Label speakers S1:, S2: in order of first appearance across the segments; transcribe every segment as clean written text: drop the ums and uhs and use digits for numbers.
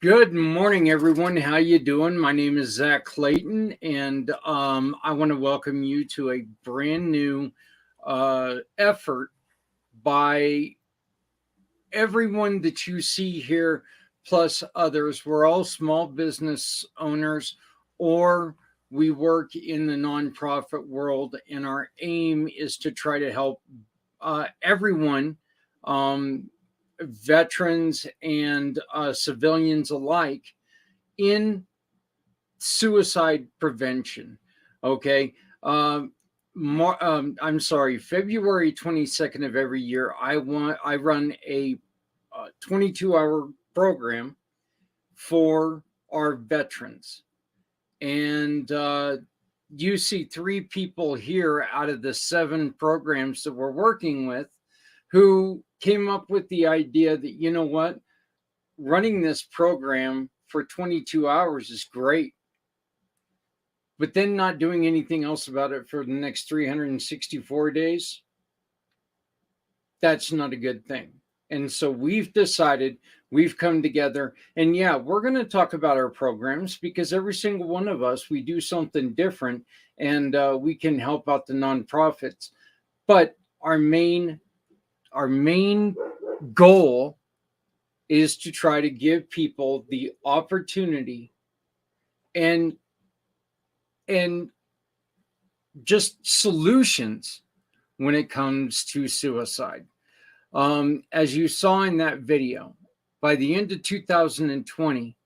S1: Good morning, everyone. How you doing? My name is Zach Clayton, and I want to welcome you to a brand new effort by everyone that you see here, plus others. We're all small business owners, or we work in the nonprofit world, and our aim is to try to help everyone. Um, Veterans and civilians alike in suicide prevention. Okay. I'm sorry, February 22nd of every year, I run a 22-hour program for our veterans. And you see three people here out of the 7 programs that we're working with who came up with the idea that, you know what, running this program for 22 hours is great, but then not doing anything else about it for the next 364 days, that's not a good thing. And so we've decided, we've come together, and yeah, we're going to talk about our programs because every single one of us, we do something different, and we can help out the nonprofits. But our main goal is to try to give people the opportunity and just solutions when it comes to suicide. As you saw in that video, by the end of 2020,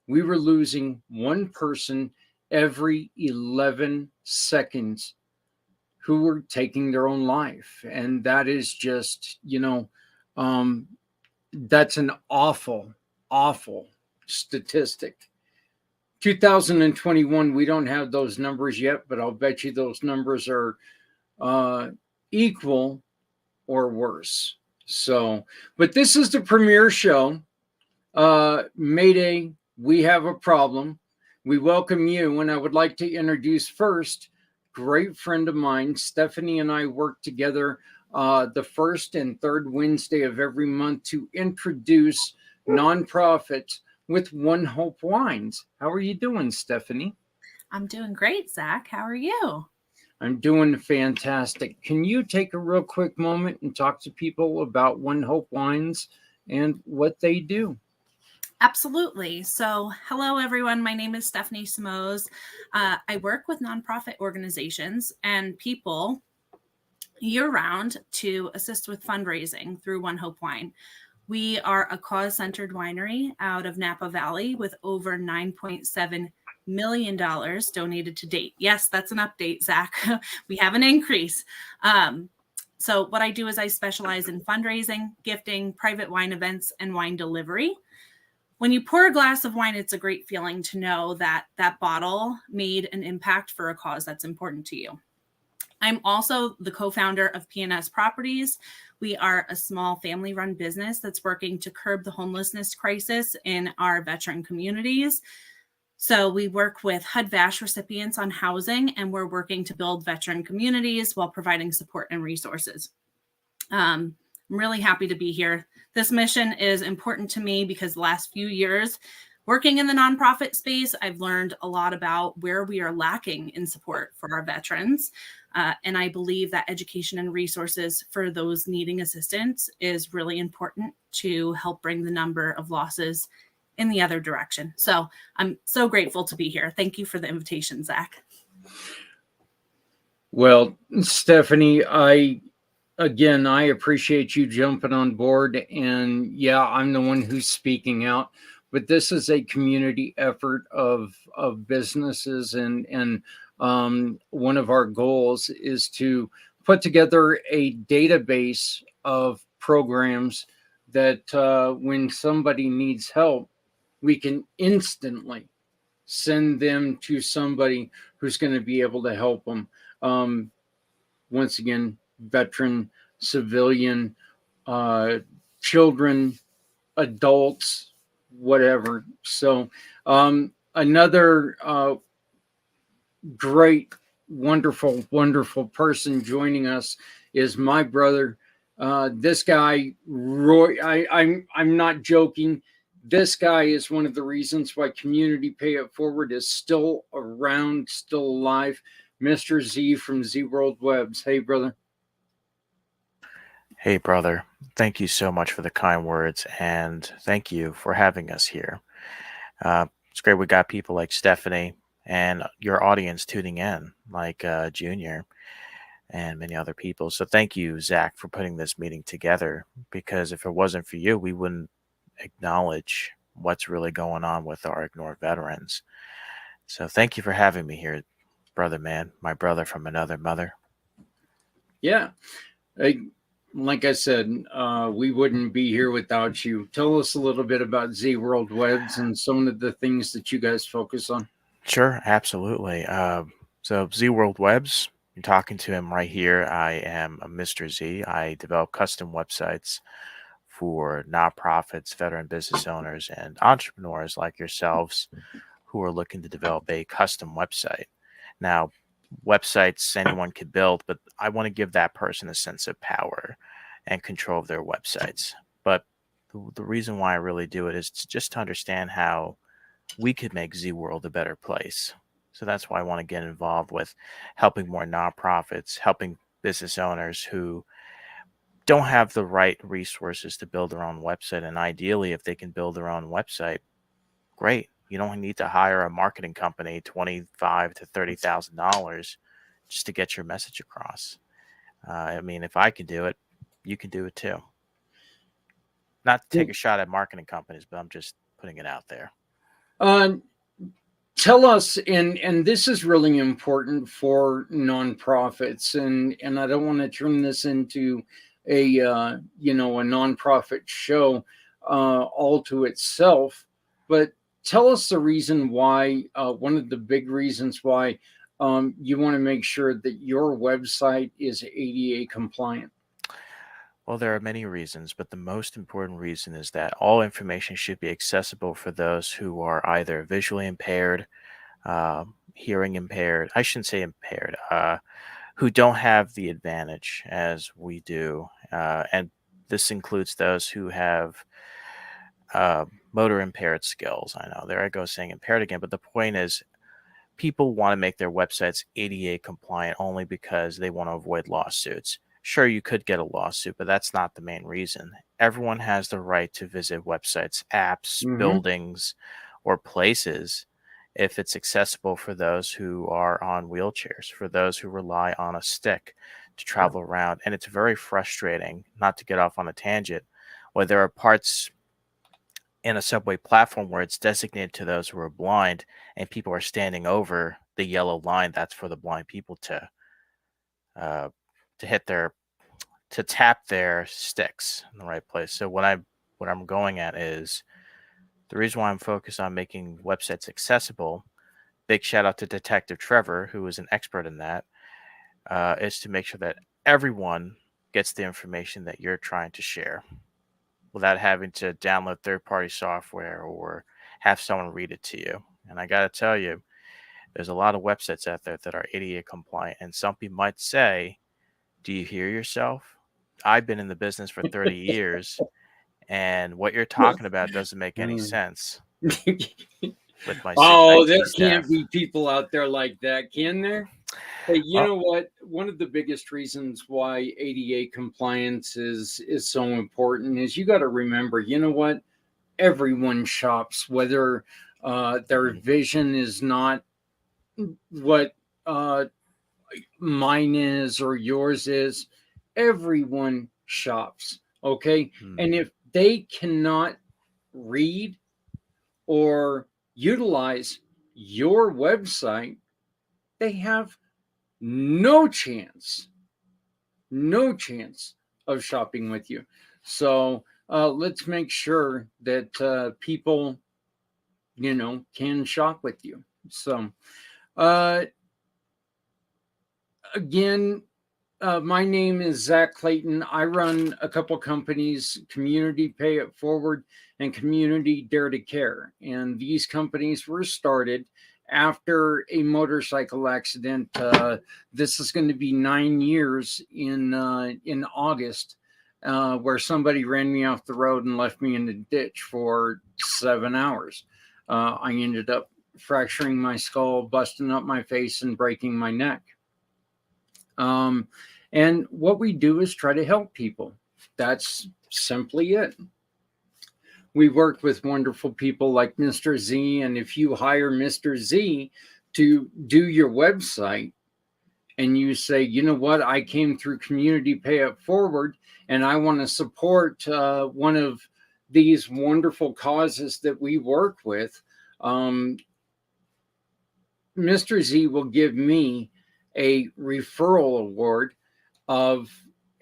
S1: we were losing one person every 11 seconds who were taking their own life. And that is just, that's an awful, awful statistic. 2021, we don't have those numbers yet, but I'll bet you those numbers are equal or worse. So, but this is the premiere show. Mayday, we have a problem. We welcome you, and I would like to introduce first, great friend of mine, Stephanie and I work together the first and third Wednesday of every month to introduce nonprofits with One Hope Wines. How are you doing, Stephanie?
S2: I'm doing great, Zach. How are you?
S1: I'm doing fantastic. Can you take a real quick moment and talk to people about One Hope Wines and what they do?
S2: Absolutely. So, hello, everyone. My name is Stephanie Simoes. I work with nonprofit organizations and people year-round to assist with fundraising through One Hope Wine. We are a cause-centered winery out of Napa Valley with over $9.7 million donated to date. Yes, that's an update, Zach. We have an increase. So what I do is I specialize in fundraising, gifting, private wine events, and wine delivery. When you pour a glass of wine, it's a great feeling to know that that bottle made an impact for a cause that's important to you. I'm also the co-founder of P&S Properties. We are a small family-run business that's working to curb the homelessness crisis in our veteran communities. So we work with HUD-VASH recipients on housing, and we're working to build veteran communities while providing support and resources. I'm really happy to be here. This mission is important to me because the last few years, working in the nonprofit space, I've learned a lot about where we are lacking in support for our veterans. And I believe that education and resources for those needing assistance is really important to help bring the number of losses in the other direction. So I'm so grateful to be here. Thank you for the invitation, Zach.
S1: Well, Stephanie, I appreciate you jumping on board. And yeah, I'm the one who's speaking out. But this is a community effort of businesses, and one of our goals is to put together a database of programs that when somebody needs help, we can instantly send them to somebody who's going to be able to help them. Once again, veteran, civilian, children, adults, whatever. So another great, wonderful person joining us is my brother. This guy, Roy, I'm not joking. This guy is one of the reasons why Community Pay It Forward is still around, still alive. Mr. Z from Z World Webs. Hey, brother.
S3: Hey, brother. Thank you so much for the kind words, and thank you for having us here. It's great we got people like Stephanie and your audience tuning in, like Junior and many other people. So thank you, Zach, for putting this meeting together, because if it wasn't for you, we wouldn't acknowledge what's really going on with our ignored veterans. So thank you for having me here, brother man, my brother from another mother.
S1: Yeah. Like I said, we wouldn't be here without you. Tell us a little bit about Z World Webs and some of the things that you guys focus on.
S3: Sure, absolutely. So Z World Webs, you're talking to him right here. I am a Mr. Z. I develop custom websites for nonprofits, veteran business owners, and entrepreneurs like yourselves who are looking to develop a custom website. Now, websites anyone can build, but I want to give that person a sense of power and control of their websites. But the reason why I really do it is just to understand how we could make Z World a better place. So that's why I want to get involved with helping more nonprofits, helping business owners who don't have the right resources to build their own website. And ideally, if they can build their own website, great. You don't need to hire a marketing company $25,000 to $30,000 just to get your message across. I mean, if I can do it, you can do it too. Not to take a shot at marketing companies, but I'm just putting it out there.
S1: Tell us, and this is really important for nonprofits, and I don't want to turn this into a a nonprofit show all to itself, but tell us the reason why, one of the big reasons why you want to make sure that your website is ADA compliant.
S3: Well, there are many reasons, but the most important reason is that all information should be accessible for those who are either visually impaired, hearing impaired, I shouldn't say impaired, who don't have the advantage as we do. And this includes those who have motor impaired skills. I know there I go saying impaired again, but the point is people want to make their websites ADA compliant only because they want to avoid lawsuits. Sure, you could get a lawsuit, but that's not the main reason. Everyone has the right to visit websites, apps, buildings, or places if it's accessible for those who are on wheelchairs, for those who rely on a stick to travel around. And it's very frustrating, not to get off on a tangent, where there are parts in a subway platform where it's designated to those who are blind and people are standing over the yellow line that's for the blind people to tap their sticks in the right place. So what I'm going at is the reason why I'm focused on making websites accessible. Big shout out to Detective Trevor, who is an expert in that, is to make sure that everyone gets the information that you're trying to share without having to download third-party software or have someone read it to you. And I got to tell you, there's a lot of websites out there that are ADA compliant. And some people might say, do you hear yourself? I've been in the business for 30 years, and what you're talking about doesn't make any sense. With my
S1: there can't be people out there like that, can there? Hey, you know what? One of the biggest reasons why ADA compliance is so important is you got to remember, you know what? Everyone shops, whether their vision is not what mine is or yours is. Everyone shops, okay? And if they cannot read or utilize your website, they have no chance of shopping with you. So let's make sure that people, can shop with you. So again, my name is Zach Clayton. I run a couple companies, Community Pay It Forward and Community Dare to Care. And these companies were started after a motorcycle accident. This is going to be 9 years in August where somebody ran me off the road and left me in the ditch for 7 hours. I ended up fracturing my skull, busting up my face, and breaking my neck. And what we do is try to help people. That's simply it. We work with wonderful people like Mr. Z, and if you hire Mr. Z to do your website and you say, you know what, I came through Community Pay It Forward and I want to support one of these wonderful causes that we work with, Mr. Z will give me a referral award of,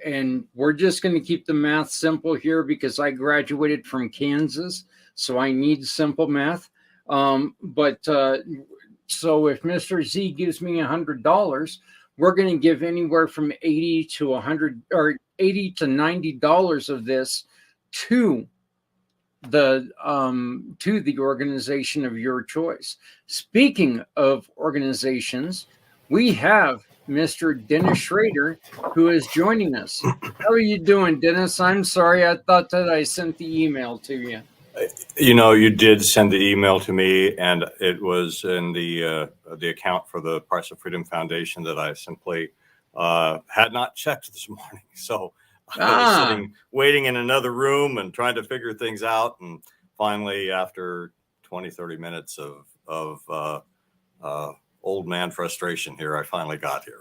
S1: and we're just going to keep the math simple here because I graduated from Kansas, so I need simple math. So if Mr. Z gives me $100, we're going to give anywhere from $80 to $100 or $80 to $90 of this to the organization of your choice. Speaking of organizations, we have Mr. Dennis Schrader, who is joining us. How are you doing, Dennis? I'm sorry, I thought that I sent the email to you.
S4: You know, you did send the email to me, and it was in the account for the Price of Freedom Foundation that I simply had not checked this morning. So I was sitting, waiting in another room and trying to figure things out. And finally, after 20, 30 minutes of old man frustration here, I finally got here.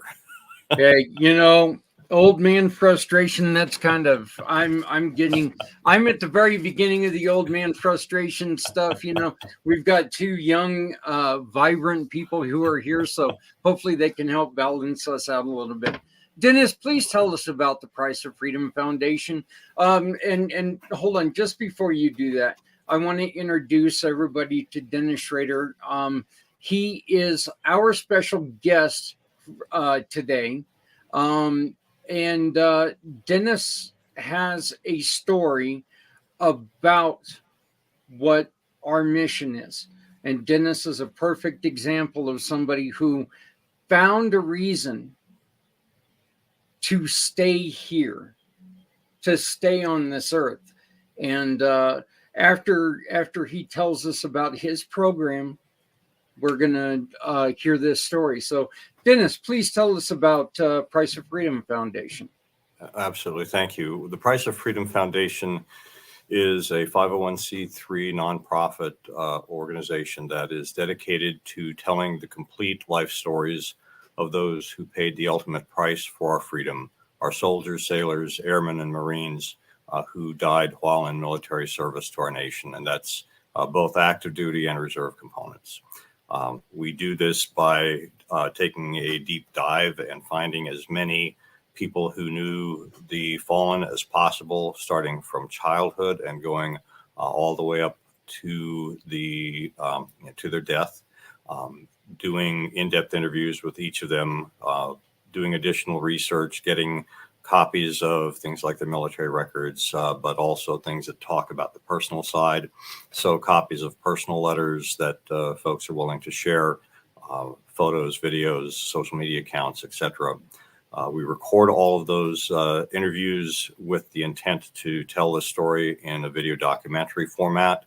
S1: Okay, you know, old man frustration, that's kind of, I'm at the very beginning of the old man frustration stuff. You know, we've got two young, vibrant people who are here, so hopefully they can help balance us out a little bit. Dennis, please tell us about the Price of Freedom Foundation. And hold on, just before you do that, I want to introduce everybody to Dennis Schrader. He is our special guest today. And Dennis has a story about what our mission is. And Dennis is a perfect example of somebody who found a reason to stay here, to stay on this earth. And after he tells us about his program, we're going to hear this story. So, Dennis, please tell us about Price of Freedom Foundation.
S4: Absolutely. Thank you. The Price of Freedom Foundation is a 501c3 nonprofit organization that is dedicated to telling the complete life stories of those who paid the ultimate price for our freedom, our soldiers, sailors, airmen, and Marines who died while in military service to our nation. And that's both active duty and reserve components. We do this by taking a deep dive and finding as many people who knew the fallen as possible, starting from childhood and going all the way up to their death, doing in-depth interviews with each of them, doing additional research, getting copies of things like the military records, but also things that talk about the personal side. So copies of personal letters that folks are willing to share, photos, videos, social media accounts, etc. We record all of those interviews with the intent to tell the story in a video documentary format.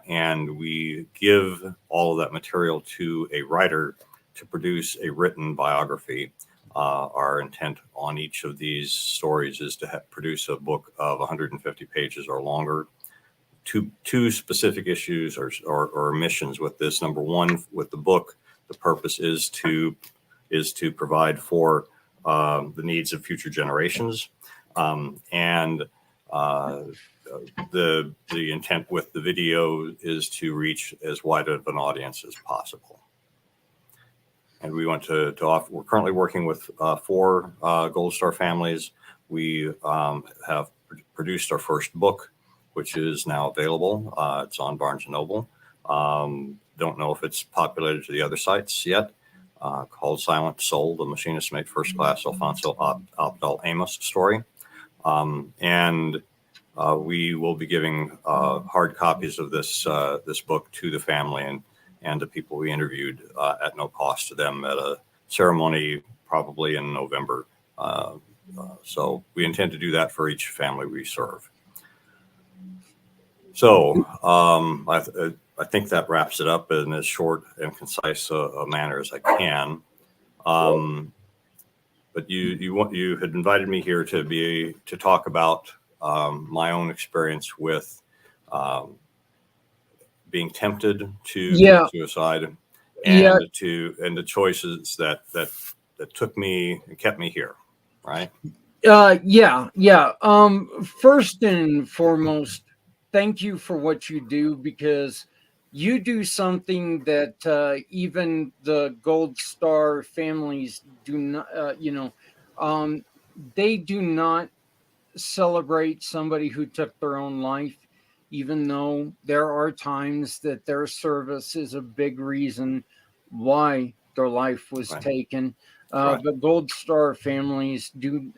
S4: And we give all of that material to a writer to produce a written biography. Our intent on each of these stories is to produce a book of 150 pages or longer. Two specific issues or missions with this. Number one, with the book, the purpose is to provide for the needs of future generations, and the intent with the video is to reach as wide of an audience as possible. And we want to offer. We're currently working with 4 Gold Star families. We have produced our first book, which is now available. It's on Barnes & Noble. Don't know if it's populated to the other sites yet. Called Silent Soul, the Machinist Mate First Class Alfonso Abdal Amos story. And we will be giving hard copies of this book to the family and the people we interviewed at no cost to them at a ceremony probably in November So we intend to do that for each family we serve. So I think that wraps it up in as short and concise a manner as I can. But you had invited me here to talk about my own experience with being tempted to commit suicide, and the choices that took me and kept me here, right?
S1: First and foremost, thank you for what you do, because you do something that even the Gold Star families do not, they do not celebrate somebody who took their own life, even though there are times that their service is a big reason why their life was taken.
S4: Right.
S1: But Gold Star families do.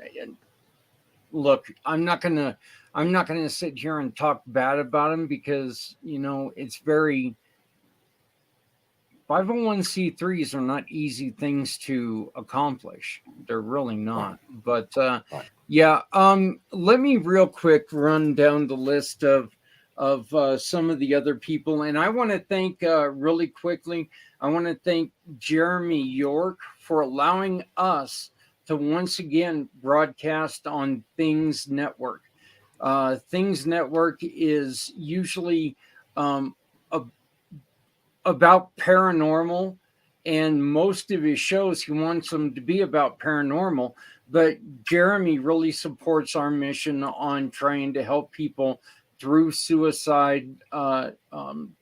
S1: Look, I'm not gonna sit here and talk bad about them, because it's very 501c3s are not easy things to accomplish. They're really not. But let me real quick run down the list of some of the other people, and I want to thank really quickly. I want to thank Jeremy York for allowing us to once again broadcast on Things Network. Things Network is usually about paranormal, and most of his shows he wants them to be about paranormal, but Jeremy really supports our mission on trying to help people through suicide,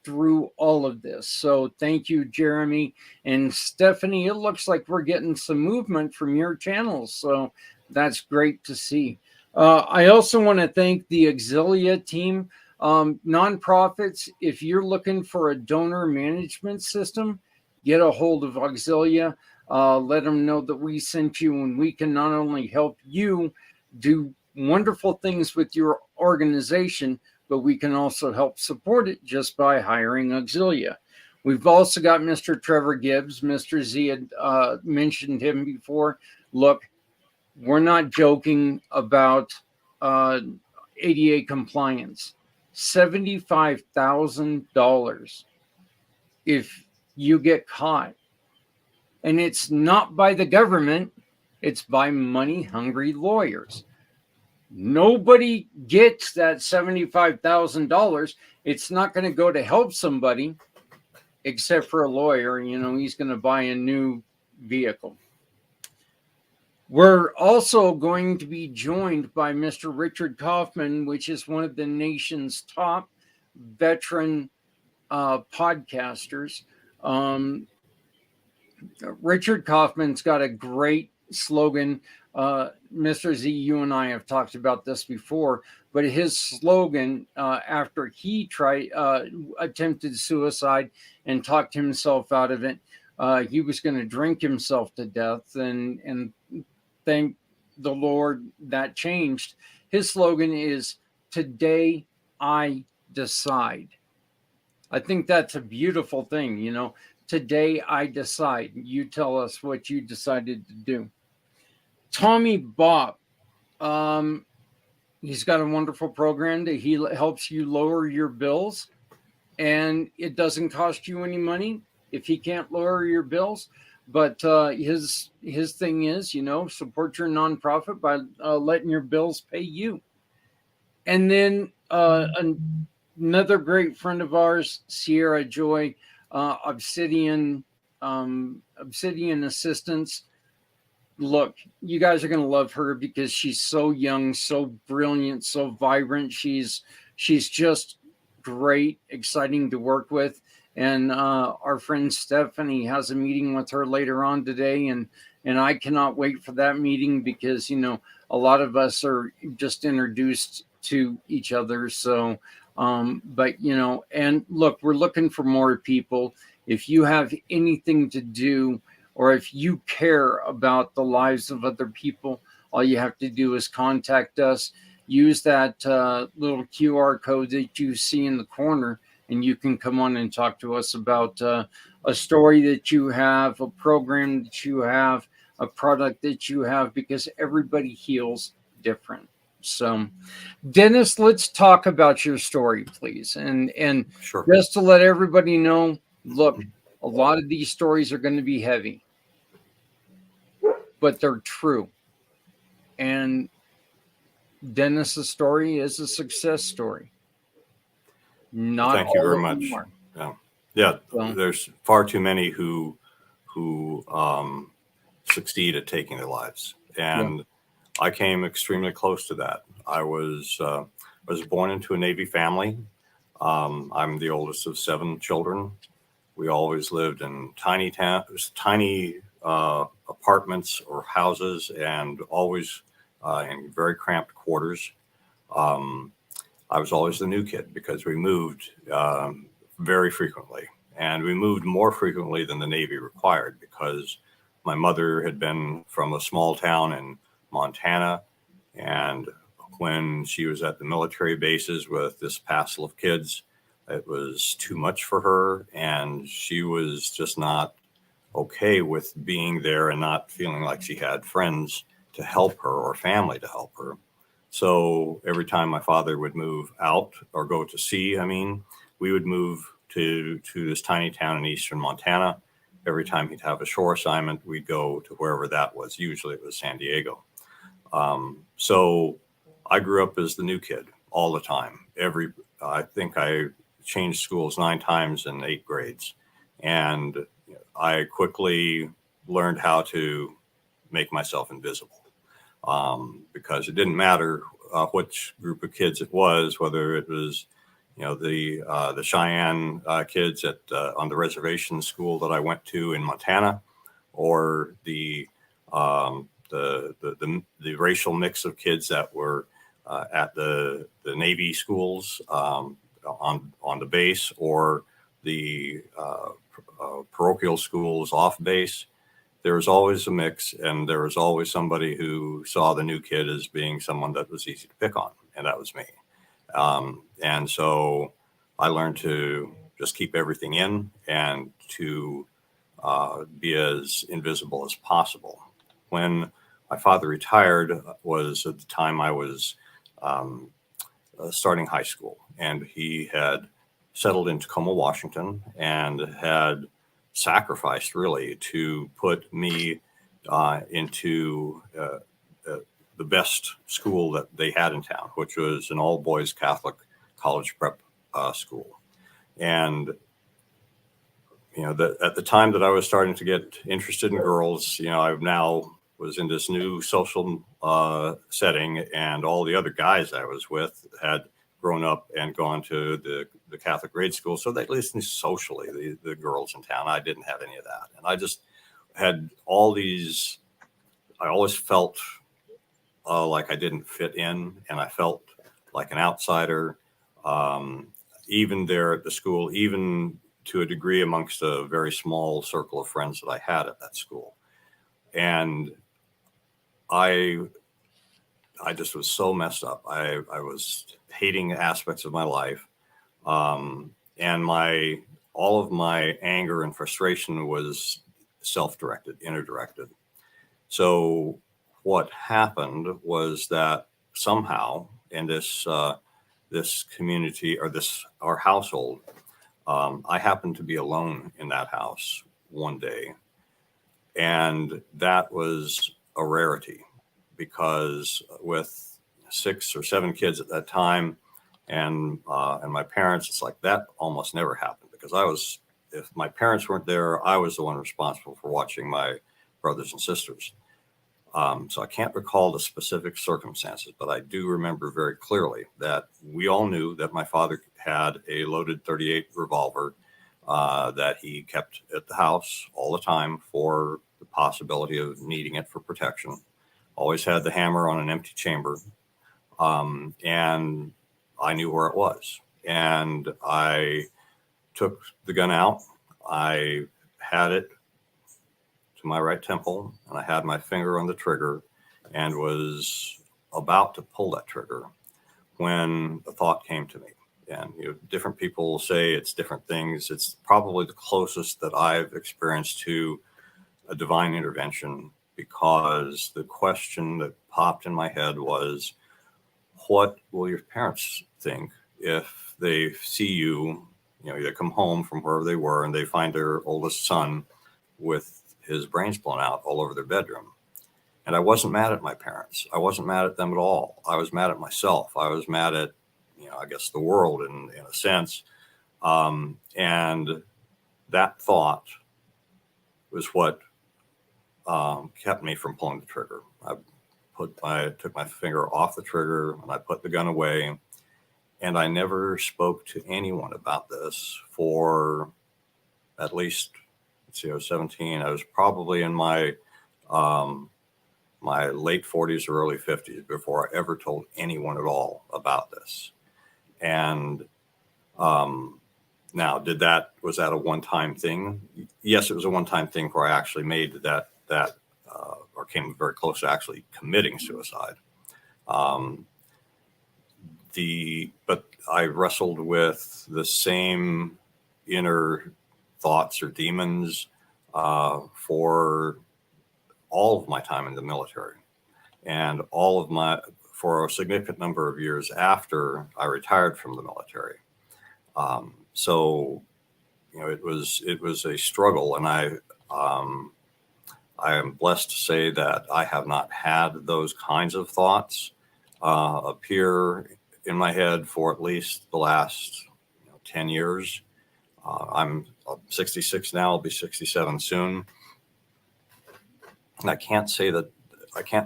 S1: through all of this. So thank you, Jeremy. And Stephanie, it looks like we're getting some movement from your channels, so that's great to see. I also want to thank the Auxilia team. Nonprofits, if you're looking for a donor management system, get a hold of Auxilia. Let them know that we sent you, and we can not only help you do wonderful things with your organization, but we can also help support it just by hiring Auxilia. We've also got Mr. Trevor Gibbs. Mr. Z had mentioned him before. Look, we're not joking about ADA compliance. $75,000 if you get caught. And it's not by the government, it's by money-hungry lawyers. Nobody gets that $75,000. It's not going to go to help somebody, except for a lawyer. He's going to buy a new vehicle. We're also going to be joined by Mr. Richard Kaufman, which is one of the nation's top veteran podcasters. Richard Kaufman's got a great slogan. Mr. Z, you and I have talked about this before, but his slogan after he attempted suicide and talked himself out of it, he was going to drink himself to death, and thank the Lord that changed. His slogan is, "Today I decide." I think that's a beautiful thing. Today I decide. You tell us what you decided to do. Tommy Bob, he's got a wonderful program that he helps you lower your bills, and it doesn't cost you any money if he can't lower your bills. But his thing is, support your nonprofit by letting your bills pay you. And then another great friend of ours, Sierra Joy, Obsidian Assistance. Look, you guys are going to love her because she's so young, so brilliant, so vibrant. She's just great, exciting to work with. And our friend Stephanie has a meeting with her later on today, and I cannot wait for that meeting, because a lot of us are just introduced to each other. So but and look, we're looking for more people. If you have anything to do, or if you care about the lives of other people, all you have to do is contact us. Use that little QR code that you see in the corner, and you can come on and talk to us about a story that you have, a program that you have, a product that you have, because everybody heals different. So, Dennis, let's talk about your story, please. And
S4: Sure.
S1: just to let everybody know, look, a lot of these stories are going to be heavy, but they're true. And Dennis's story is a success story. Not
S4: Thank you
S1: all
S4: very
S1: of
S4: much.
S1: them are.
S4: Yeah,
S1: So,
S4: there's far too many who succeed at taking their lives, and I came extremely close to that. I was born into a Navy family. I'm the oldest of 7 children. We always lived in tiny apartments or houses, and always in very cramped quarters. I was always the new kid because we moved very frequently, and we moved more frequently than the Navy required, because my mother had been from a small town in Montana, and when she was at the military bases with this passel of kids, it was too much for her, and she was just not okay with being there and not feeling like she had friends to help her or family to help her. So every time my father would move out or go to sea, we would move to this tiny town in eastern Montana. Every time he'd have a shore assignment, we'd go to wherever that was. Usually it was San Diego. So I grew up as the new kid all the time. I think I changed schools 9 times in 8 grades. And I quickly learned how to make myself invisible. Because it didn't matter which group of kids it was, whether it was, the Cheyenne kids on the reservation school that I went to in Montana, or the racial mix of kids that were at the Navy schools on the base, or the parochial schools off base. There was always a mix, and there was always somebody who saw the new kid as being someone that was easy to pick on, and that was me. And so I learned to just keep everything in, and to be as invisible as possible. When my father retired was at the time I was starting high school, and he had settled in Tacoma, Washington, and had sacrificed really to put me into the best school that they had in town, which was an all boys Catholic college prep school. And at the time that I was starting to get interested in girls, I now was in this new social setting, and all the other guys I was with had grown up and gone to the Catholic grade school. So they listened socially, the girls in town. I didn't have any of that. And I just had all these, I always felt like I didn't fit in, and I felt like an outsider, even there at the school, even to a degree amongst a very small circle of friends that I had at that school. And I just was so messed up. I was hating aspects of my life. And all of my anger and frustration was self-directed, inner-directed. So what happened was that somehow in this community, or our household, I happened to be alone in that house one day. And that was a rarity, because with 6 or 7 kids at that time, and my parents, it's like that almost never happened, because if my parents weren't there, I was the one responsible for watching my brothers and sisters. So I can't recall the specific circumstances, but I do remember very clearly that we all knew that my father had a loaded .38 revolver that he kept at the house all the time for the possibility of needing it for protection. Always had the hammer on an empty chamber. And I knew where it was. And I took the gun out. I had it to my right temple, and I had my finger on the trigger and was about to pull that trigger when the thought came to me. And different people say it's different things. It's probably the closest that I've experienced to a divine intervention, because the question that popped in my head was, what will your parents think if they see you, you come home from wherever they were and they find their oldest son with his brains blown out all over their bedroom? And I wasn't mad at my parents. I wasn't mad at them at all. I was mad at myself. I was mad at, I guess the world in a sense. And that thought was what kept me from pulling the trigger. I took my finger off the trigger and I put the gun away, and I never spoke to anyone about this for at least, I was 17. I was probably in my my late 40s or early 50s before I ever told anyone at all about this. And now, was that a one-time thing? Yes, it was a one-time thing where I actually made that or came very close to actually committing suicide. But I wrestled with the same inner thoughts or demons for all of my time in the military, and for a significant number of years after I retired from the military. So, it was a struggle, and I am blessed to say that I have not had those kinds of thoughts appear in my head for at least the last 10 years. I'm 66 now. I'll be 67 soon. And I can't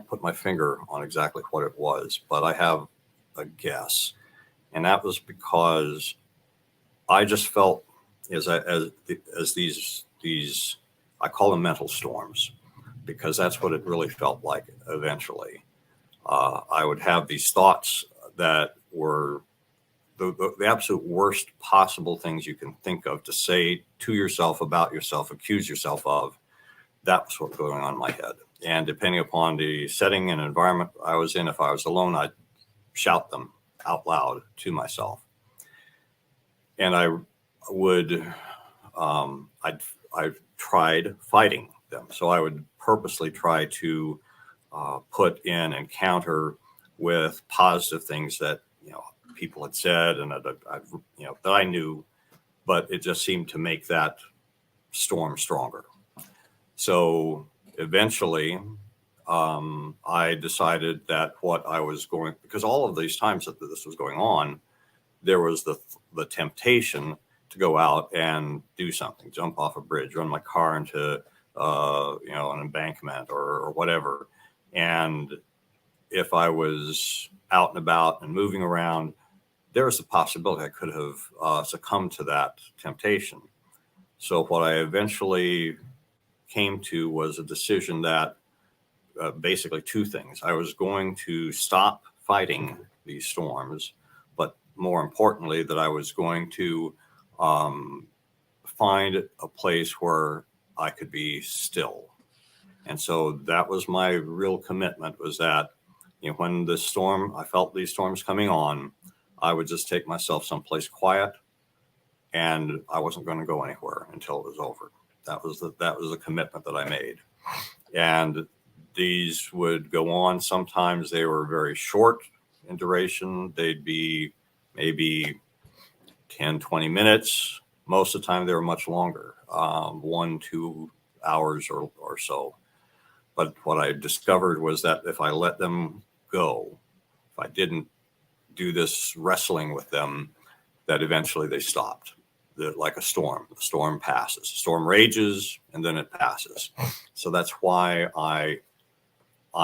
S4: put my finger on exactly what it was, but I have a guess. And that was because I just felt as these, I call them mental storms, because that's what it really felt like eventually. I would have these thoughts that were the absolute worst possible things you can think of to say to yourself about yourself, accuse yourself of. That was what was going on in my head. And depending upon the setting and environment I was in, if I was alone, I'd shout them out loud to myself. And I would, I tried fighting them. So I would purposely try to put in and counter with positive things that, people had said and that I knew, but it just seemed to make that storm stronger. So eventually, I decided that because all of these times that this was going on, there was the temptation to go out and do something, jump off a bridge, run my car into, an embankment or whatever. And if I was out and about and moving around, there was a possibility I could have succumbed to that temptation. So what I eventually came to was a decision that basically two things. I was going to stop fighting these storms, but more importantly, that I was going to find a place where I could be still. And so that was my real commitment, was that, when I felt these storms coming on, I would just take myself someplace quiet, and I wasn't going to go anywhere until it was over. That was the commitment that I made. And these would go on. Sometimes they were very short in duration. They'd be maybe 10, 20 minutes. Most of the time they were much longer, 1-2 hours or so. But what I discovered was that if I let them go, if I didn't do this wrestling with them, that eventually they stopped. Like a storm. The storm passes. The storm rages and then it passes. So that's why I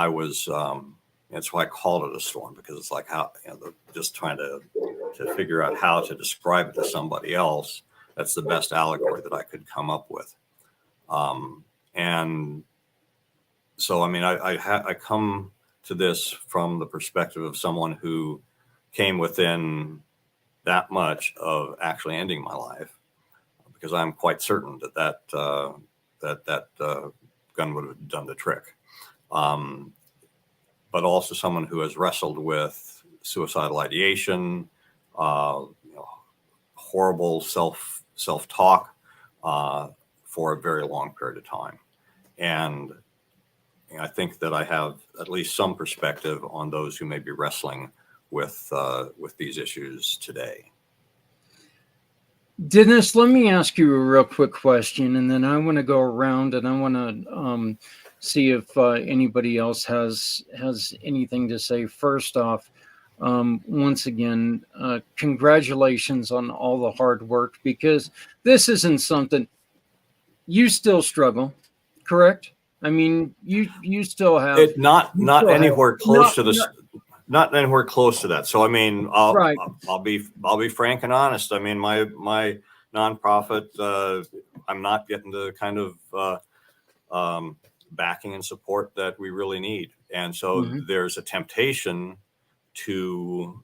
S4: was. That's why I called it a storm, because it's like how just trying to figure out how to describe it to somebody else. That's the best allegory that I could come up with. And so, I come to this from the perspective of someone who came within that much of actually ending my life, because I'm quite certain that gun would have done the trick. But also someone who has wrestled with suicidal ideation, horrible self-talk for a very long period of time. And I think that I have at least some perspective on those who may be wrestling with these issues today.
S1: Dennis, let me ask you a real quick question, and then I want to go around and I want to see if anybody else has anything to say. First off, once again, congratulations on all the hard work, because this isn't something you still struggle, correct? I mean, you still have
S4: It not
S1: still
S4: anywhere
S1: have-
S4: close
S1: not-
S4: to this. Not anywhere close to that. So I mean, I'll
S1: Right.
S4: I'll be frank and honest. I mean, my nonprofit, I'm not getting the kind of backing and support that we really need, and so
S1: Mhm.
S4: there's a temptation to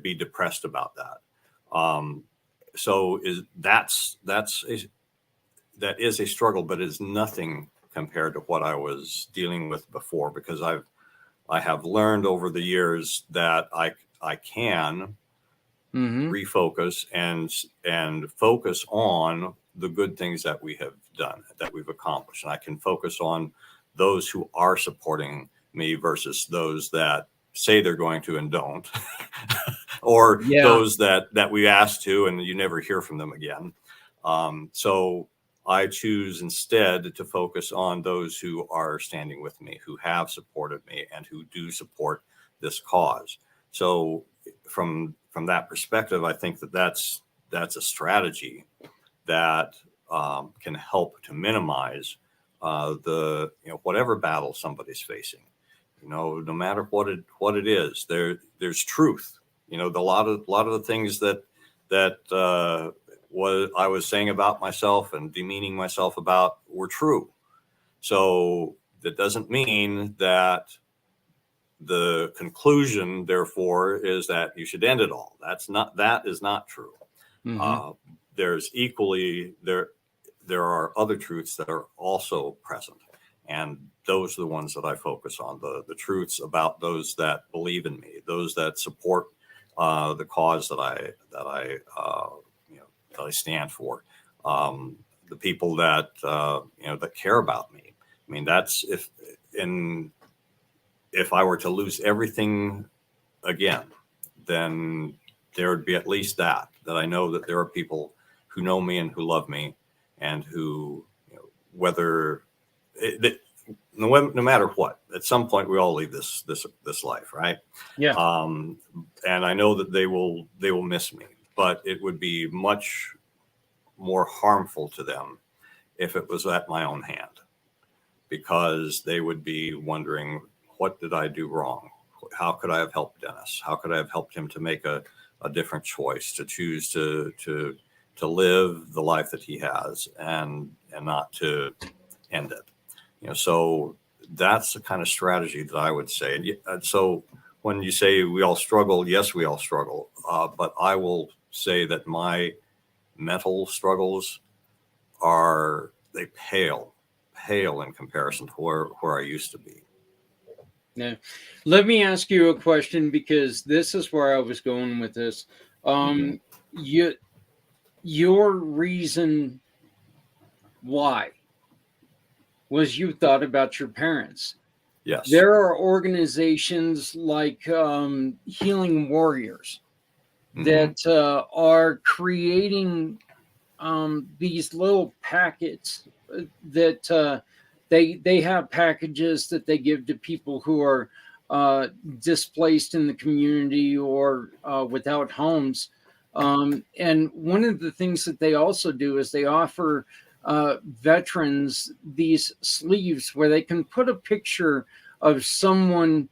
S4: be depressed about that. So that is a struggle, but it's nothing compared to what I was dealing with before, because I have learned over the years that I can
S1: Mhm.
S4: refocus and focus on the good things that we have done, that we've accomplished. And I can focus on those who are supporting me versus those that say they're going to and don't, or
S1: Yeah.
S4: those that we ask to and you never hear from them again. So I choose instead to focus on those who are standing with me, who have supported me, and who do support this cause. So from that perspective, I think that's a strategy that can help to minimize the whatever battle somebody's facing. No matter what it is, there's truth. A lot of the things that I was saying about myself and demeaning myself about were true. So that doesn't mean that the conclusion, therefore, is that you should end it all. That is not true.
S1: Mhm.
S4: There's equally there are other truths that are also present, and those are the ones that I focus on. The truths about those that believe in me, those that support the cause that I stand for, the people that that care about me. I mean, that's if I were to lose everything again, then there would be at least that I know that there are people who know me and who love me, and who, whether no matter what, at some point we all leave this life, right?
S1: Yeah.
S4: And I know that they will miss me, but it would be much more harmful to them if it was at my own hand, because they would be wondering, what did I do wrong? How could I have helped Dennis? How could I have helped him to make a different choice, to choose to live the life that he has, and not to end it? So that's the kind of strategy that I would say. And so when you say we all struggle, yes, we all struggle. But I will say that my mental struggles they pale in comparison to where I used to be.
S1: Yeah. Let me ask you a question, because this is where I was going with this. Your reason why was you thought about your parents.
S4: Yes.
S1: There are organizations like Healing Warriors that are creating these little packets that they have packages that they give to people who are displaced in the community or without homes. And one of the things that they also do is they offer veterans these sleeves where they can put a picture of someone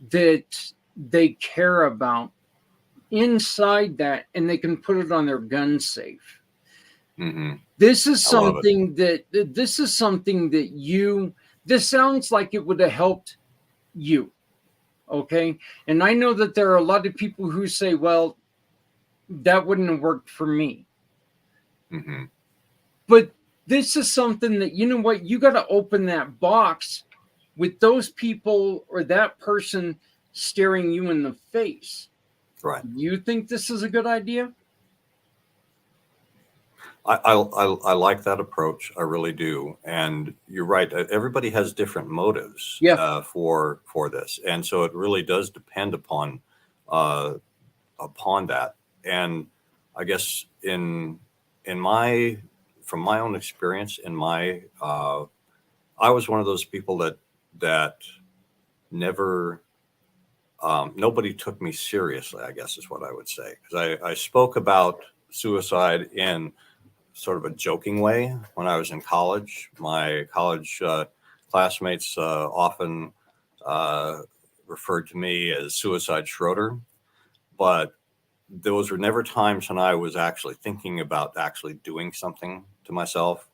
S1: that they care about inside that, and they can put it on their gun safe. This is something that this sounds like it would have helped you. Okay. And I know that there are a lot of people who say, well, that wouldn't have worked for me. But this is something that, you got to open that box with those people or that person staring you in the face.
S4: Right.
S1: You think this is a good idea?
S4: I like that approach. I really do. And you're right. Everybody has different motives for this, and so it really does depend upon that. And I guess from my own experience, I was one of those people that never. Nobody took me seriously, I guess is what I would say, because I spoke about suicide in sort of a joking way when I was in college. My college classmates often referred to me as Suicide Schroeder, but those were never times when I was actually thinking about actually doing something to myself.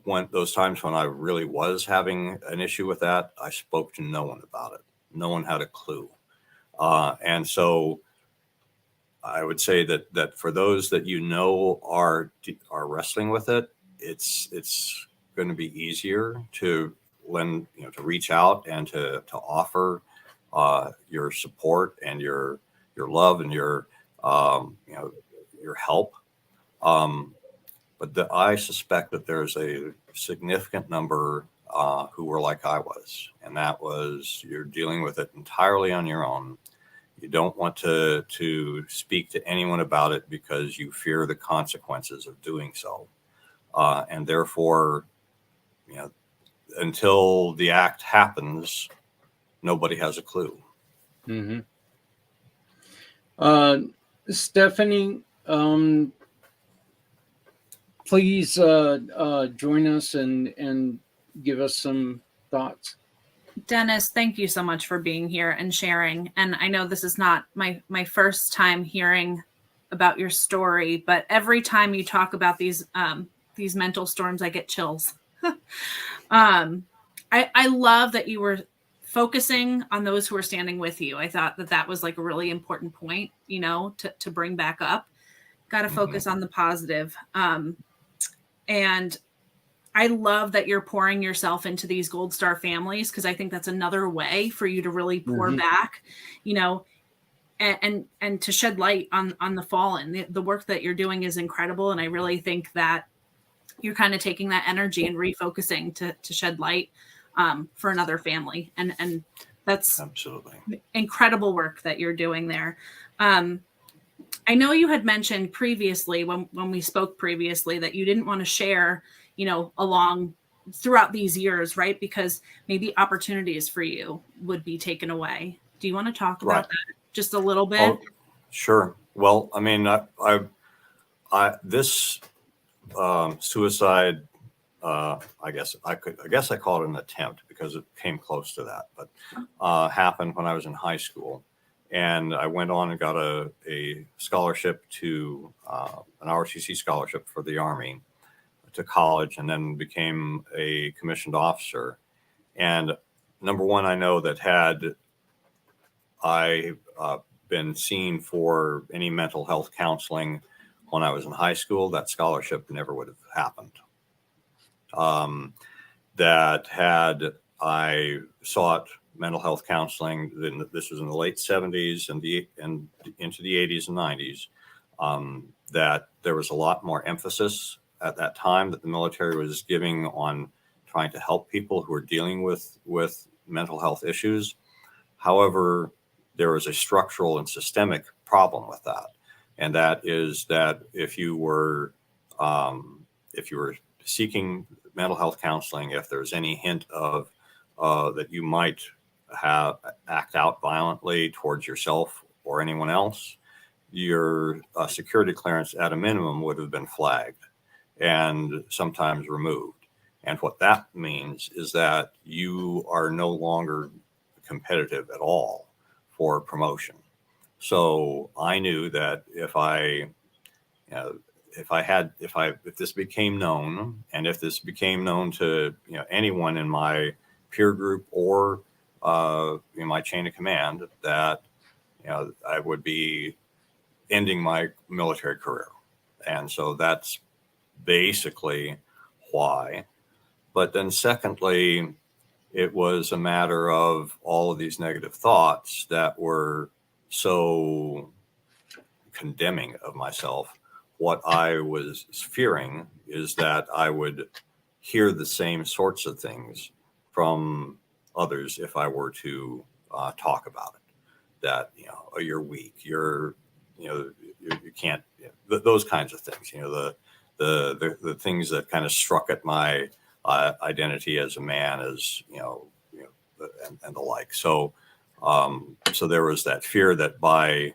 S4: When those times when I really was having an issue with that, I spoke to no one about it. No one had a clue. And so I would say that for those that are wrestling with it, it's going to be easier to reach out and to offer your support and your love and your help. But I suspect that there's a significant number who were like I was, and that was you're dealing with it entirely on your own. You don't want to speak to anyone about it because you fear the consequences of doing so, and therefore, until the act happens, nobody has a clue.
S1: Mm-hmm. Stephanie, please join us and give us some thoughts.
S2: Dennis, thank you so much for being here and sharing. And I know this is not my first time hearing about your story, but every time you talk about these mental storms, I get chills. I love that you were focusing on those who are standing with you. I thought that was like a really important point, to bring back up. Got to focus on the positive. And I love that you're pouring yourself into these Gold Star families, because I think that's another way for you to really pour back, and to shed light on the fallen. The work that you're doing is incredible. And I really think that you're kind of taking that energy and refocusing to shed light for another family. And that's
S4: absolutely
S2: incredible work that you're doing there. I know you had mentioned previously when we spoke previously that you didn't want to share, along throughout these years, right? Because maybe opportunities for you would be taken away. Do you want to talk about that just a little bit?
S4: Oh, sure. Well, I mean, this suicide, I guess I call it an attempt because it came close to that, but happened when I was in high school. And I went on and got a scholarship to an ROTC scholarship for the Army to college, and then became a commissioned officer. And number one, I know that had I been seen for any mental health counseling when I was in high school, that scholarship never would have happened. That had I sought mental health counseling, this was in the late 70s and into the 80s and 90s, that there was a lot more emphasis at that time that the military was giving on trying to help people who are dealing with mental health issues. However, there was a structural and systemic problem with that. And that is that if you were seeking mental health counseling, if there's any hint of that you might act out violently towards yourself or anyone else, your security clearance at a minimum would have been flagged and sometimes removed. And what that means is that you are no longer competitive at all for promotion. So I knew that if this became known, and if this became known to anyone in my peer group or in my chain of command, that I would be ending my military career. And so that's basically why. But then secondly, it was a matter of all of these negative thoughts that were so condemning of myself what I was fearing is that I would hear the same sorts of things from others if I were to talk about it. That, oh, you're weak, you can't, those kinds of things. The things that kind of struck at my identity as a man, as and the like. So there was that fear that by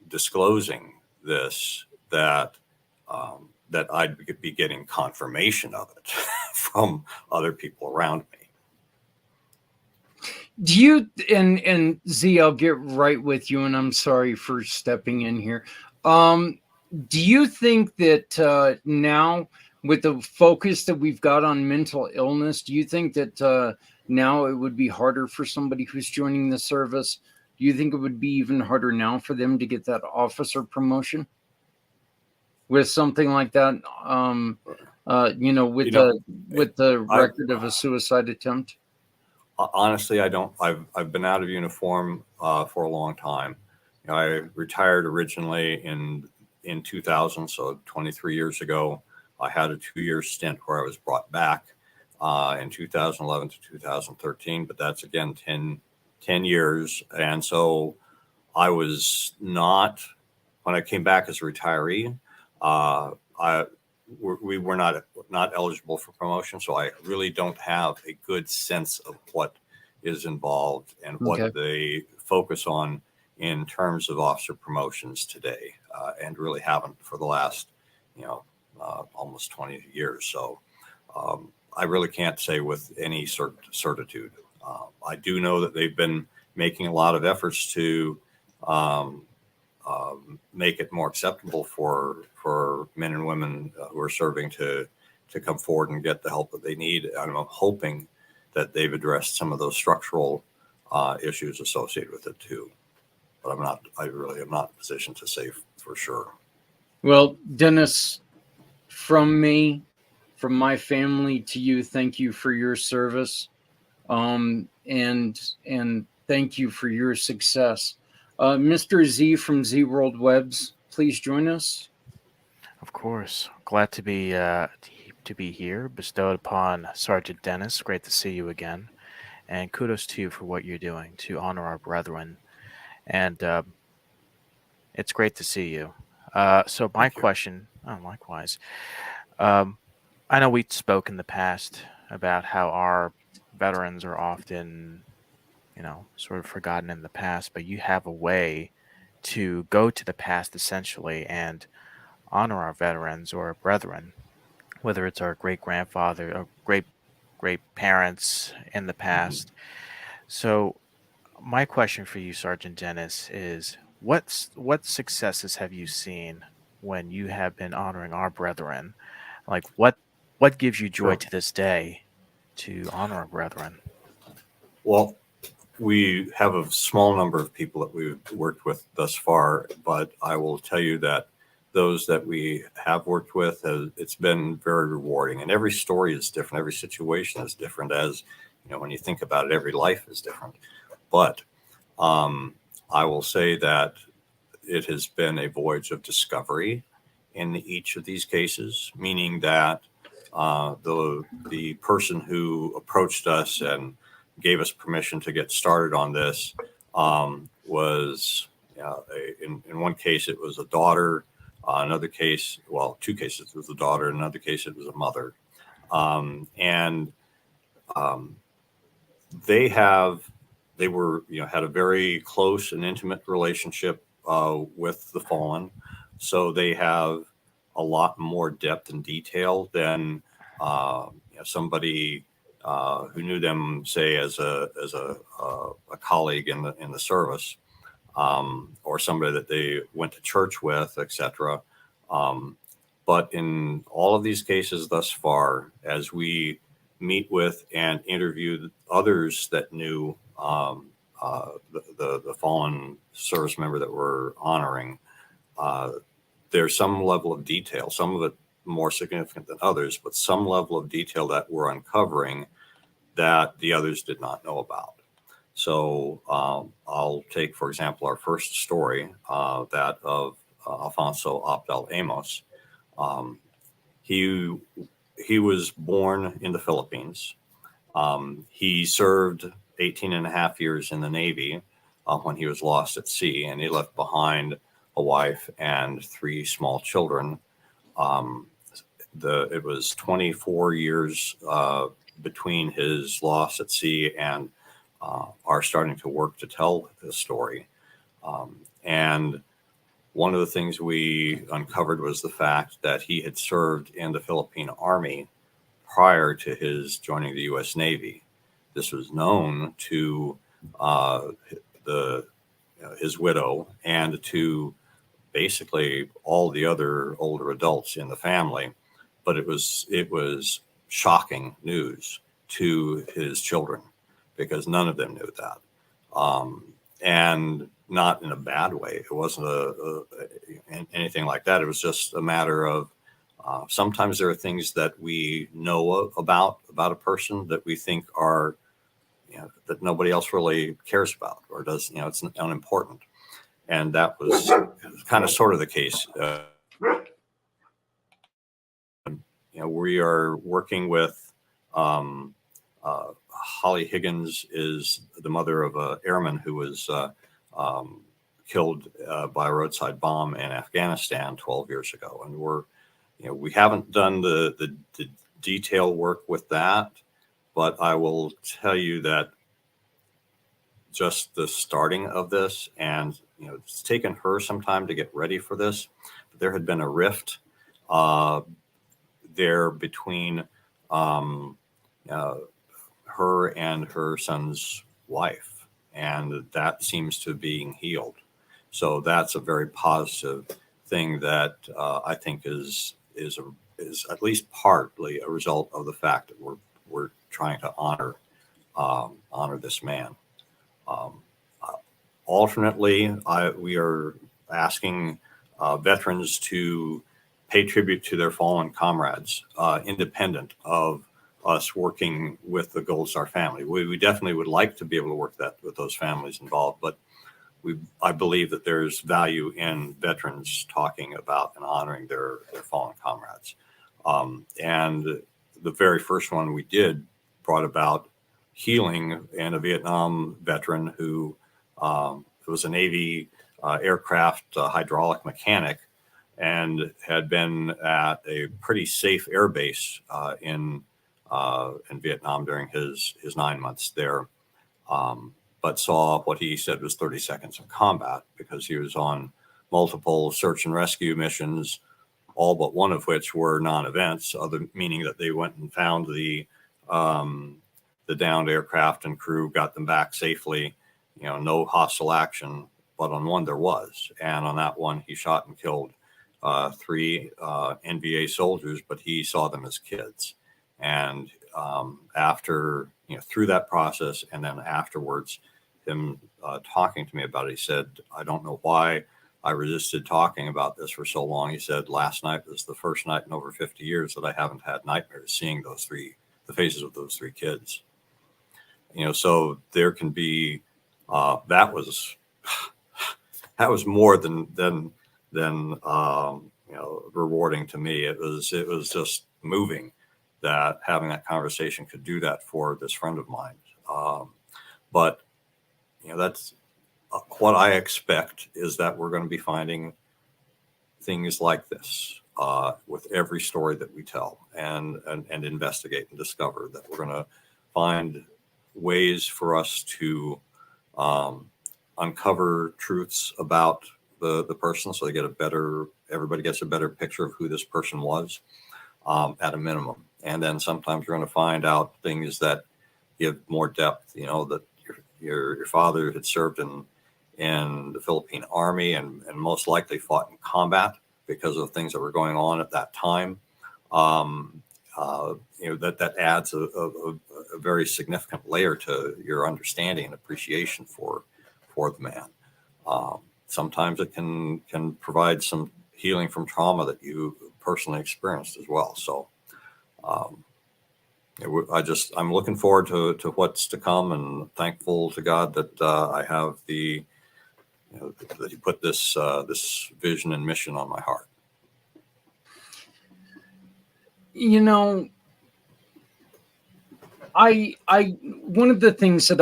S4: disclosing this, that I'd be getting confirmation of it from other people around me.
S1: Do you, and Z, I'll get right with you, and I'm sorry for stepping in here. Do you think that now, with the focus that we've got on mental illness, do you think that now it would be harder for somebody who's joining the service? Do you think it would be even harder now for them to get that officer promotion with something like that? With the record of a suicide attempt?
S4: Honestly, I don't. I've been out of uniform for a long time. I retired originally in 2000, so 23 years ago. I had a 2-year stint where I was brought back in 2011 to 2013, but that's again 10 years. And so I was not, when I came back as a retiree, we were not eligible for promotion. So I really don't have a good sense of what is involved and what they focus on in terms of officer promotions today, and really haven't for the last, almost 20 years. So I really can't say with any certitude. I do know that they've been making a lot of efforts to make it more acceptable for men and women who are serving to come forward and get the help that they need. And I'm hoping that they've addressed some of those structural issues associated with it too. But I really am not in a position to say for sure.
S1: Well, Dennis, from me, from my family to you, thank you for your service, and thank you for your success. Mr. Z from Z World Webs, please join us.
S3: Of course, glad to be here, bestowed upon Sergeant Dennis. Great to see you again, and kudos to you for what you're doing to honor our brethren. And it's great to see you. So my question, likewise. I know we spoke in the past about how our veterans are often, sort of forgotten in the past, but you have a way to go to the past essentially and honor our veterans or brethren, whether it's our great grandfather or great parents in the past. So my question for you, Sergeant Dennis, is what successes have you seen when you have been honoring our brethren? Like what gives you joy to this day to honor our brethren?
S4: Well, we have a small number of people that we've worked with thus far, but I will tell you that those that we have worked with, it's been very rewarding. And every story is different. Every situation is different. As when you think about it, every life is different. But I will say that it has been a voyage of discovery in each of these cases, meaning that the person who approached us and gave us permission to get started on this was, in one case, it was a daughter. Another case, well, 2 cases, it was a daughter. In another case, it was a mother. They were, had a very close and intimate relationship with the fallen. So they have a lot more depth and detail than somebody who knew them, say, as a colleague in the service, or somebody that they went to church with, etc. But in all of these cases thus far, as we meet with and interview others that knew the fallen service member that we're honoring, there's some level of detail, some of it more significant than others, but some level of detail that we're uncovering that the others did not know about. So I'll take, for example, our first story, that of Alfonso Abdel Amos. He was born in the Philippines. He served 18 and a half years in the Navy when he was lost at sea, and he left behind a wife and 3 small children. It was 24 years between his loss at sea and our starting to work to tell this story. And one of the things we uncovered was the fact that he had served in the Philippine Army prior to his joining the U.S. Navy. This was known to his widow and to basically all the other older adults in the family, but it was shocking news to his children because none of them knew that, and not in a bad way. It wasn't anything like that. It was just a matter of sometimes there are things that we know about a person that we think are, that nobody else really cares about or does, it's unimportant. And that was kind of sort of the case. We are working with Holly Higgins is the mother of an airman who was killed by a roadside bomb in Afghanistan 12 years ago. And we haven't done the detail work with that, but I will tell you that just the starting of this, and it's taken her some time to get ready for this. But there had been a rift there between her and her son's wife, and that seems to be being healed. So that's a very positive thing that I think is at least partly a result of the fact that we're trying to honor this man. Alternately, we are asking veterans to pay tribute to their fallen comrades, independent of us working with the Gold Star family. We definitely would like to be able to work that with those families involved, but I believe that there's value in veterans talking about and honoring their fallen comrades. And the very first one we did brought about healing in a Vietnam veteran who was a Navy aircraft hydraulic mechanic and had been at a pretty safe air base in Vietnam during his 9 months there, but saw what he said was 30 seconds of combat because he was on multiple search and rescue missions, all but one of which were non-events, meaning that they went and found the downed aircraft and crew, got them back safely, no hostile action, but on one there was. And on that one, he shot and killed 3 NVA soldiers, but he saw them as kids. And after, through that process, and then afterwards, him talking to me about it, he said, I don't know why I resisted talking about this for so long. He said, last night was the first night in over 50 years that I haven't had nightmares seeing the faces of those 3 kids. So there can be, that was more than rewarding to me. It was just moving that having that conversation could do that for this friend of mine. But that's what I expect, is that we're going to be finding things like this with every story that we tell and investigate and discover, that we're going to find ways for us to uncover truths about the person, so everybody gets a better picture of who this person was at a minimum. And then sometimes you're going to find out things that give more depth, that your father had served in the Philippine Army and most likely fought in combat because of things that were going on at that time. That adds a very significant layer to your understanding and appreciation for the man. Sometimes it can provide some healing from trauma that you personally experienced as well. So I'm looking forward to what's to come, and thankful to God that I have the that he put this this vision and mission on my heart.
S1: You know, I one of the things that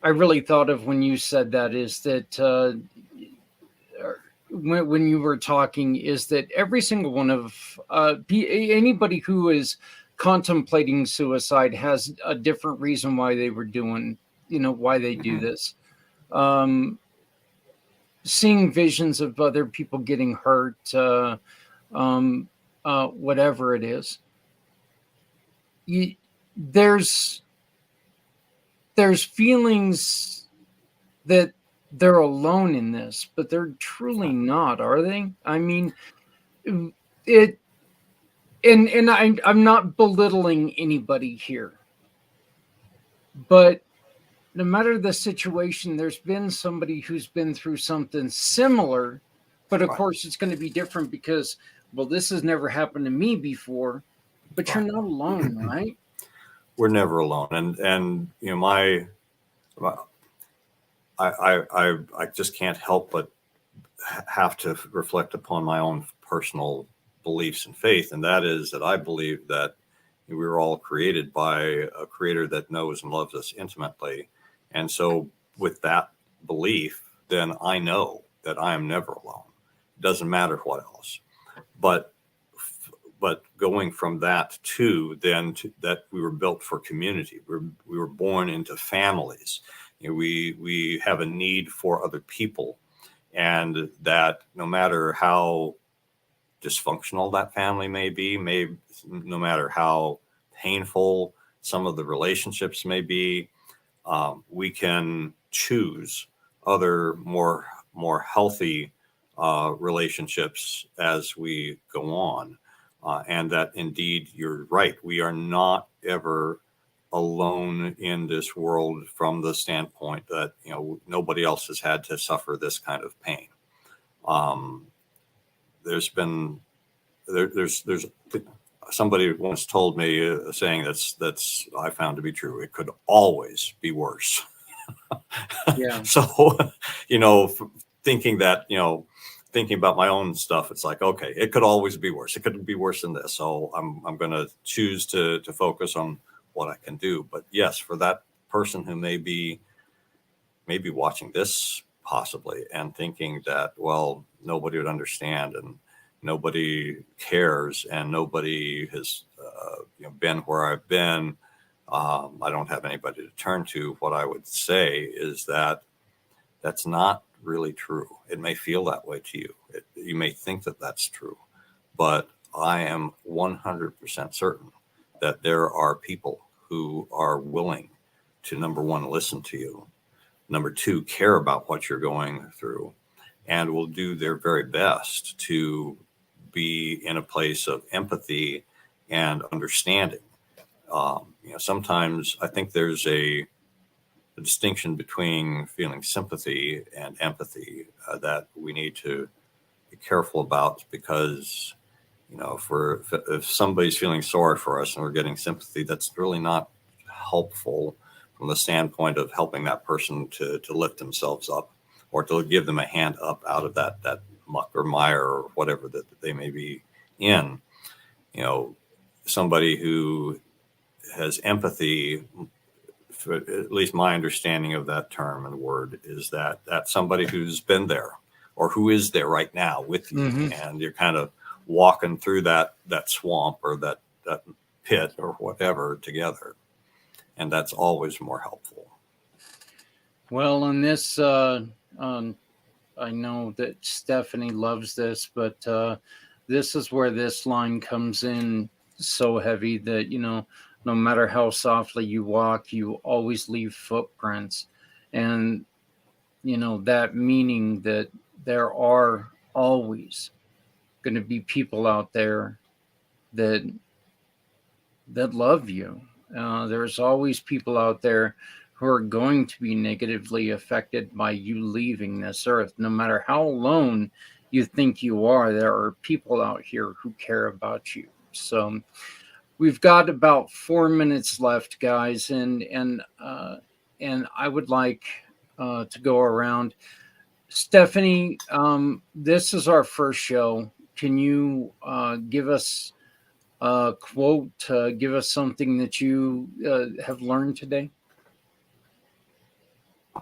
S1: I really thought of when you said that is that when you were talking is that every single one of anybody who is contemplating suicide has a different reason why they were doing, why they do this. Seeing visions of other people getting hurt, whatever it is. There's feelings that they're alone in this, but they're truly not, are they? I mean, I'm not belittling anybody here, but no matter the situation, there's been somebody who's been through something similar, but of course it's going to be different because, well, this has never happened to me before, but you're not alone, right?
S4: We're never alone. And I just can't help but have to reflect upon my own personal beliefs and faith. And that is that I believe that we were all created by a creator that knows and loves us intimately. And so with that belief, then I know that I am never alone. It doesn't matter what else. But going from that to that we were built for community. We were born into families. We have a need for other people, and that no matter how dysfunctional that family may be, no matter how painful some of the relationships may be, we can choose other more healthy relationships as we go on. And that indeed, you're right. We are not ever alone in this world from the standpoint that, nobody else has had to suffer this kind of pain. There's somebody once told me a saying that's I found to be true. It could always be worse.
S1: Yeah.
S4: So, thinking about my own stuff, it's like, okay, it could always be worse. It could be worse than this. So I'm going to choose to focus on what I can do. But yes, for that person who may be watching this possibly and thinking that, well, nobody would understand and nobody cares and nobody has been where I've been. I don't have anybody to turn to. What I would say is that that's not really true. It may feel that way to you. You may think that that's true, but I am 100% certain that there are people who are willing to, number one, listen to you, number two, care about what you're going through, and will do their very best to be in a place of empathy and understanding. Sometimes I think there's a distinction between feeling sympathy and empathy that we need to be careful about, because if somebody's feeling sorry for us and we're getting sympathy, that's really not helpful from the standpoint of helping that person to lift themselves up or to give them a hand up out of that muck or mire or whatever that they may be in. Somebody who has empathy, at least my understanding of that term and word, is that that's somebody who's been there or who is there right now with you. Mm-hmm. And you're kind of walking through that swamp or that pit or whatever together. And that's always more helpful.
S1: Well, in this, I know that Stephanie loves this, but this is where this line comes in so heavy that, no matter how softly you walk, you always leave footprints. And, that meaning that there are always going to be people out there that love you. There's always people out there who are going to be negatively affected by you leaving this earth. No matter how alone you think you are, there are people out here who care about you. So we've got about 4 minutes left, guys, and I would like to go around. Stephanie, this is our first show. Can you give us a quote, give us something that you have learned today?
S2: I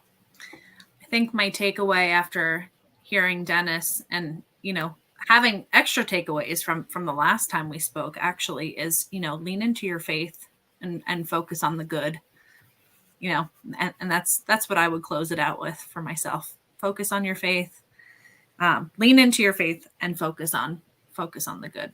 S2: think my takeaway after hearing Dennis and, having extra takeaways from the last time we spoke actually is, lean into your faith and focus on the good, and that's what I would close it out with for myself. Focus on your faith, lean into your faith, and focus on the good.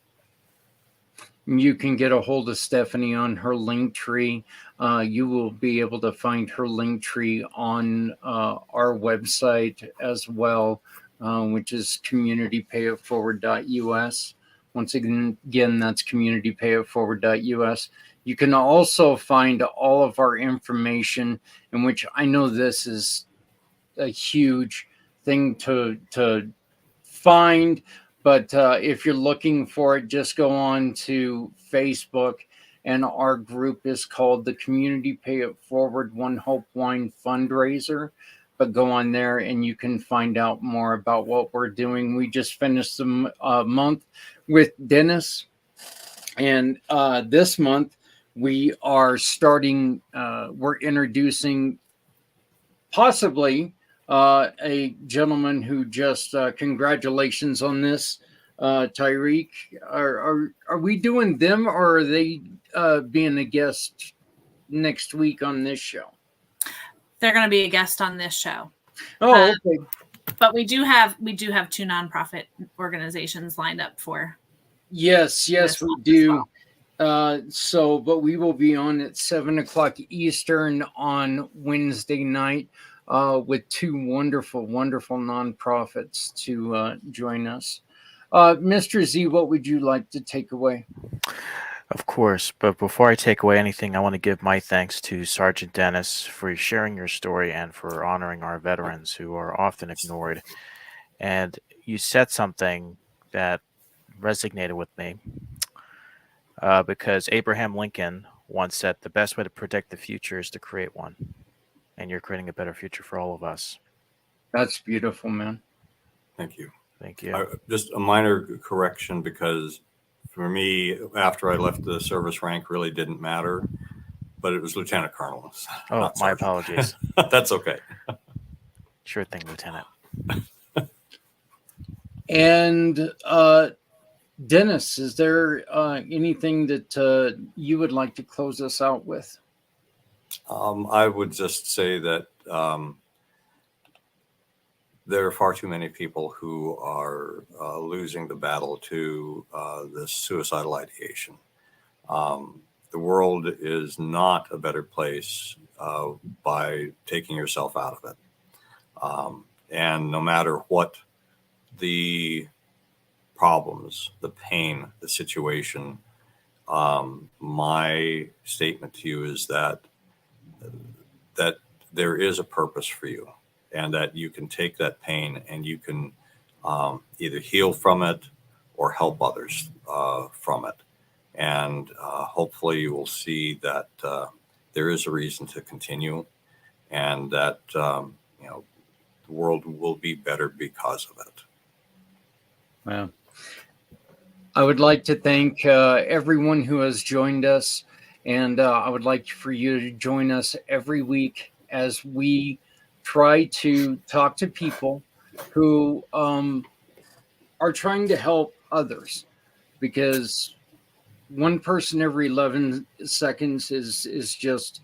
S1: You can get a hold of Stephanie on her link tree. You will be able to find her link tree on our website as well, which is communitypayitforward.us. Once again, that's communitypayitforward.us. You can also find all of our information, in which I know this is a huge thing to find. But if you're looking for it, just go on to Facebook, and our group is called the Community Pay It Forward One Hope Wine Fundraiser. But go on there and you can find out more about what we're doing. We just finished the month with Dennis, and this month we are starting, we're introducing possibly a gentleman who just congratulations on this, Tyreek. Are we doing them, or are they being a guest next week on this show?
S2: They're going to be a guest on this show.
S1: Oh, okay.
S2: But we do have two nonprofit organizations lined up for.
S1: Yes, we do. But we will be on at 7:00 Eastern on Wednesday night. With two wonderful nonprofits to join us. Mr. Z, what would you like to take away?
S3: Of course, but before I take away anything, I want to give my thanks to Sergeant Dennis for sharing your story and for honoring our veterans who are often ignored. And you said something that resonated with me because Abraham Lincoln once said the best way to predict the future is to create one. And you're creating a better future for all of us.
S1: That's beautiful, man.
S4: Thank you.
S3: Thank you.
S4: Just a minor correction, because for me, after I left the service, rank really didn't matter, but it was Lieutenant Colonel.
S3: Oh, my apologies.
S4: That's okay.
S3: Sure thing, Lieutenant.
S1: And Dennis, is there anything that you would like to close us out with?
S4: I would just say that there are far too many people who are losing the battle to this suicidal ideation. The world is not a better place by taking yourself out of it. And no matter what the problems, the pain, the situation, my statement to you is that there is a purpose for you, and that you can take that pain and you can either heal from it or help others from it. And hopefully you will see that there is a reason to continue, and that the world will be better because of it.
S1: Well, I would like to thank everyone who has joined us. And I would like for you to join us every week as we try to talk to people who are trying to help others, because one person every 11 seconds is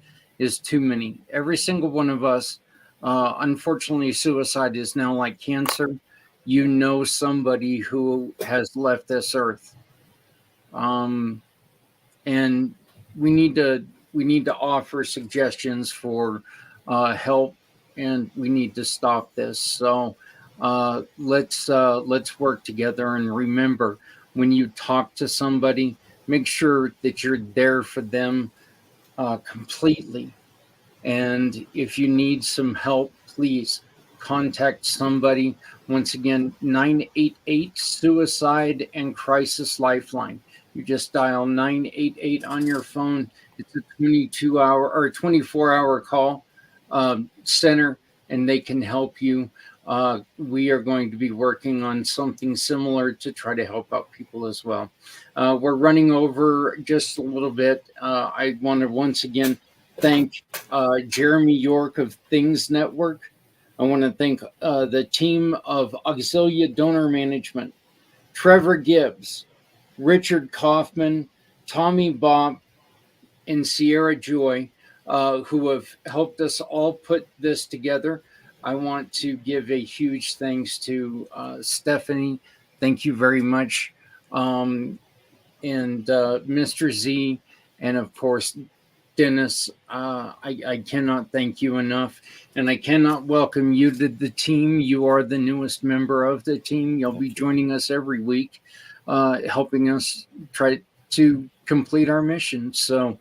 S1: too many. Every single one of us, unfortunately, suicide is now like cancer. You know somebody who has left this earth. And we need to offer suggestions for help, and we need to stop this. So let's work together. And remember, when you talk to somebody, make sure that you're there for them completely. And if you need some help, please contact somebody. Once again, 988 Suicide and Crisis Lifeline. You just dial 988 on your phone. It's a 24-hour call center, and they can help you. we are going to be working on something similar to try to help out people as well. We're running over just a little bit. I want to once again thank Jeremy York of Things Network. I want to thank the team of Auxilia Donor Management, Trevor Gibbs, Richard Kaufman, Tommy Bob, and Sierra Joy, who have helped us all put this together. I want to give a huge thanks to Stephanie. Thank you very much. And Mr. Z, and of course, Dennis. I cannot thank you enough. And I cannot welcome you to the team. You are the newest member of the team. You'll be joining us every week, helping us try to complete our mission. So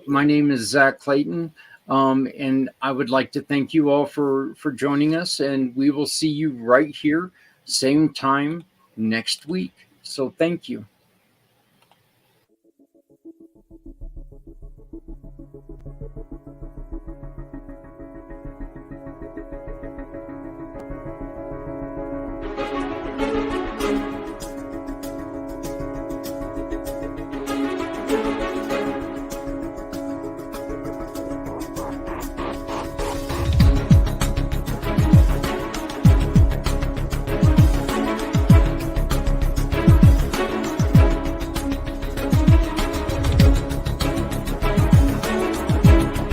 S1: my name is Zach Clayton. And I would like to thank you all for joining us, and we will see you right here, same time next week. So thank you.